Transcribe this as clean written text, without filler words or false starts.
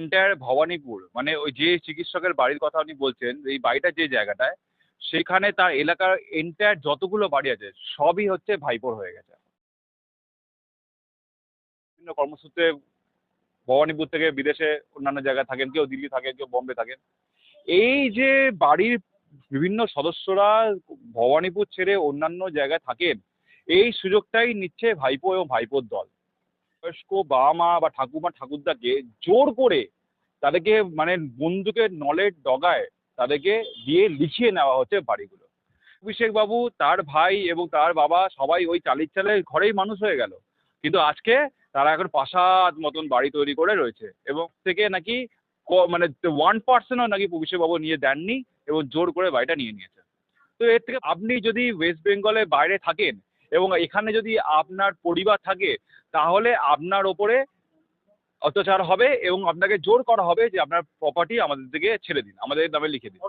Entire Bhabanipur মানে ওই যে চিকিৎসকের বাড়ির কথা আপনি বলছেন, এই বাড়িটা যে জায়গাটায়, সেখানে তার এলাকার এন্টায়ার যতগুলো বাড়ি আছে সবই হচ্ছে ভাইপোর হয়ে গেছে। বিভিন্ন কর্মসূত্রে ভবানীপুর থেকে বিদেশে অন্যান্য জায়গায় থাকেন, কেউ দিল্লি থাকেন, কেউ বম্বে থাকেন। এই যে বাড়ির বিভিন্ন সদস্যরা ভবানীপুর ছেড়ে অন্যান্য জায়গায় থাকেন, এই সুযোগটাই নিচ্ছে ভাইপো এবং ভাইপোর দল। বয়স্ক বাবা মা বা ঠাকুমা ঠাকুরদাকে জোর করে তাদেরকে মানে বন্দুকের নলের ডগায় তাদেরকে দিয়ে লিখিয়ে নেওয়া হচ্ছে বাড়িগুলো। অভিষেক বাবু, তার ভাই এবং তার বাবা সবাই ওই চালির চালের ঘরেই মানুষ হয়ে গেল, কিন্তু আজকে তারা এখন প্রাসাদ মতন বাড়ি তৈরি করে রয়েছে এবং থেকে নাকি মানে 1%ও নাকি অভিষেক বাবু নিয়ে দেননি এবং জোর করে বাড়িটা নিয়ে নিয়েছে। তো এর থেকে আপনি যদি ওয়েস্ট বেঙ্গলের বাইরে থাকেন এবং এখানে যদি আপনার পরিবার থাকে, তাহলে আপনার ওপরে অত্যাচার হবে এবং আপনাকে জোর করা হবে যে আপনার প্রপার্টি আমাদের দিকে ছেড়ে দিন, আমাদের নামে লিখে দিন।